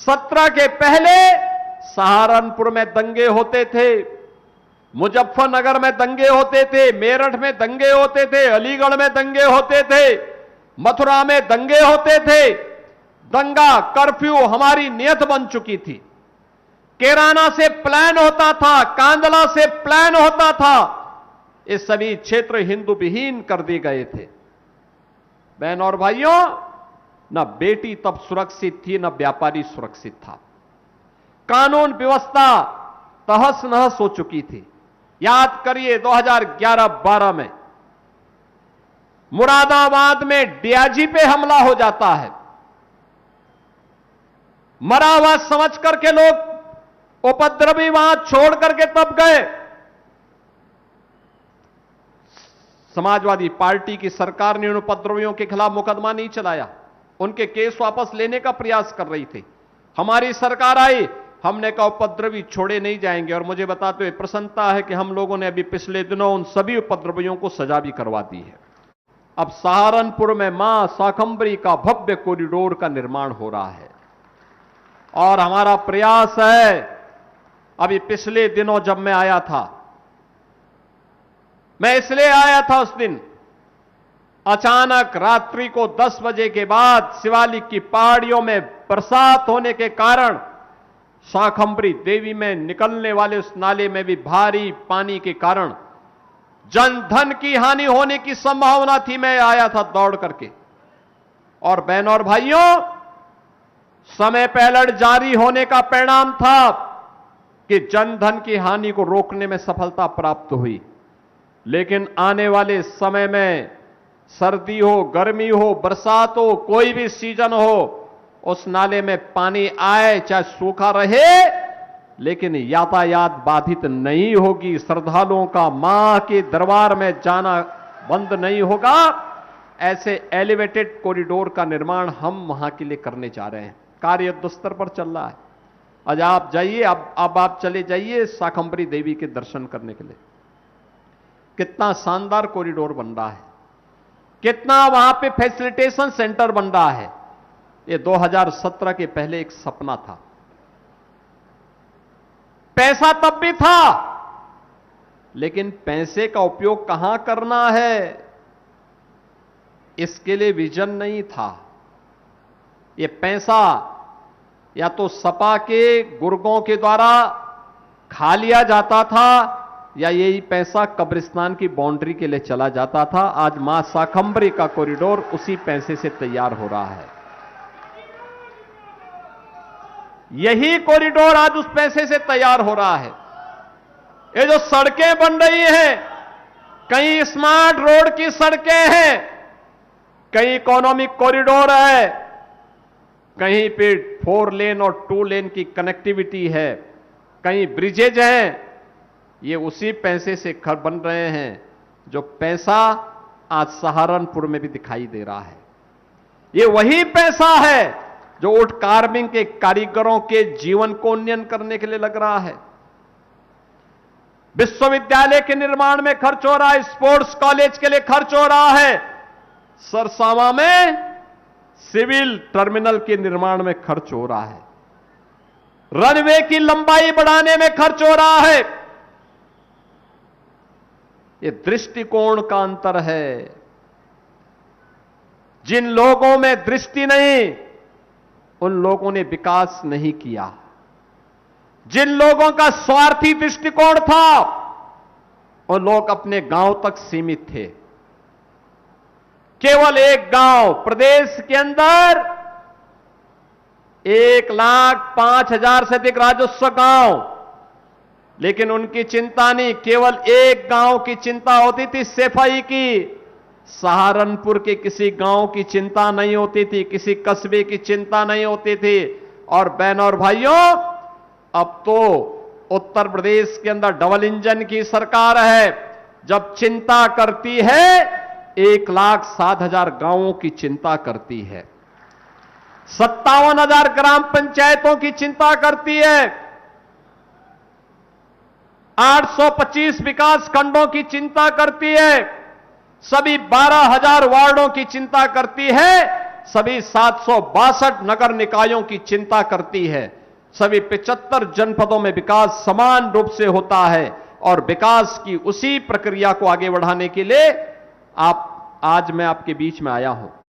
17 के पहले सहारनपुर में दंगे होते थे, मुजफ्फरनगर में दंगे होते थे, मेरठ में दंगे होते थे, अलीगढ़ में दंगे होते थे, मथुरा में दंगे होते थे। दंगा कर्फ्यू हमारी नियत बन चुकी थी। कैराना से प्लान होता था, कांदला से प्लान होता था। ये सभी क्षेत्र हिंदू विहीन कर दिए गए थे। बहन और भाइयों, न बेटी तब सुरक्षित थी, न व्यापारी सुरक्षित था। कानून व्यवस्था तहस नहस हो चुकी थी। याद करिए 2011-12 में मुरादाबाद में डीआईजी पे हमला हो जाता है। मरा हुआ समझ करके लोग उपद्रवी वहां छोड़ करके तब गए। समाजवादी पार्टी की सरकार ने उन उपद्रवियों के खिलाफ मुकदमा नहीं चलाया, उनके केस वापस लेने का प्रयास कर रही थी। हमारी सरकार आई, हमने कहा उपद्रवी छोड़े नहीं जाएंगे। और मुझे बताते हुए प्रसन्नता है कि हम लोगों ने अभी पिछले दिनों उन सभी उपद्रवियों को सजा भी करवा दी है। अब सहारनपुर में मां शाकंभरी का भव्य कॉरिडोर का निर्माण हो रहा है और हमारा प्रयास है। अभी पिछले दिनों जब मैं आया था, मैं इसलिए आया था उस दिन, अचानक रात्रि को 10 बजे के बाद शिवालिक की पहाड़ियों में बरसात होने के कारण शाकंभरी देवी में निकलने वाले उस नाले में भी भारी पानी के कारण जन धन की हानि होने की संभावना थी। मैं आया था दौड़ करके। और बहनों और भाइयों, समय पे अलर्ट जारी होने का परिणाम था कि जन धन की हानि को रोकने में सफलता प्राप्त हुई। लेकिन आने वाले समय में सर्दी हो, गर्मी हो, बरसात हो, कोई भी सीजन हो, उस नाले में पानी आए चाहे सूखा रहे, लेकिन यातायात बाधित नहीं होगी। श्रद्धालुओं का मां के दरबार में जाना बंद नहीं होगा। ऐसे एलिवेटेड कॉरिडोर का निर्माण हम वहां के लिए करने जा रहे हैं। कार्य युद्ध स्तर पर चल रहा है। आज आप जाइए, अब आप चले जाइए शाकंभरी देवी के दर्शन करने के लिए। कितना शानदार कॉरिडोर बन रहा है, कितना वहां पे फैसिलिटेशन सेंटर बन रहा है। ये 2017 के पहले एक सपना था। पैसा तब भी था, लेकिन पैसे का उपयोग कहां करना है, इसके लिए विजन नहीं था। ये पैसा या तो सपा के गुर्गों के द्वारा खा लिया जाता था, या यही पैसा कब्रिस्तान की बाउंड्री के लिए चला जाता था। आज मां शाकंभरी का कॉरिडोर उसी पैसे से तैयार हो रहा है। यही कॉरिडोर आज उस पैसे से तैयार हो रहा है। ये जो सड़कें बन रही हैं, कहीं स्मार्ट रोड की सड़कें हैं, कहीं इकोनॉमिक कॉरिडोर है, कहीं पे 4 लेन और 2 लेन की कनेक्टिविटी है, कहीं ब्रिजेज हैं। ये उसी पैसे से घर बन रहे हैं, जो पैसा आज सहारनपुर में भी दिखाई दे रहा है। ये वही पैसा है जो वुड कार्विंग के कारीगरों के जीवन को उन्नयन करने के लिए लग रहा है। विश्वविद्यालय के निर्माण में खर्च हो रहा है, स्पोर्ट्स कॉलेज के लिए खर्च हो रहा है, सरसावा में सिविल टर्मिनल के निर्माण में खर्च हो रहा है, रनवे की लंबाई बढ़ाने में खर्च हो रहा है। यह दृष्टिकोण का अंतर है। जिन लोगों में दृष्टि नहीं, उन लोगों ने विकास नहीं किया। जिन लोगों का स्वार्थी दृष्टिकोण था, वो लोग अपने गांव तक सीमित थे। केवल एक गांव प्रदेश के अंदर 1,05,000 से अधिक राजस्व गांव, लेकिन उनकी चिंता नहीं, केवल एक गांव की चिंता होती थी, सफाई की। सहारनपुर के किसी गांव की चिंता नहीं होती थी, किसी कस्बे की चिंता नहीं होती थी। और बहनों और भाइयों, अब तो उत्तर प्रदेश के अंदर डबल इंजन की सरकार है। जब चिंता करती है, 1,07,000 गांवों की चिंता करती है, 57,000 ग्राम पंचायतों की चिंता करती है, 825 विकास खंडों की चिंता करती है, सभी 12,000 वार्डों की चिंता करती है। सभी 762 नगर निकायों की चिंता करती है। सभी 75 जनपदों में विकास समान रूप से होता है और विकास की उसी प्रक्रिया को आगे बढ़ाने के लिए आज मैं आपके बीच में आया हूं।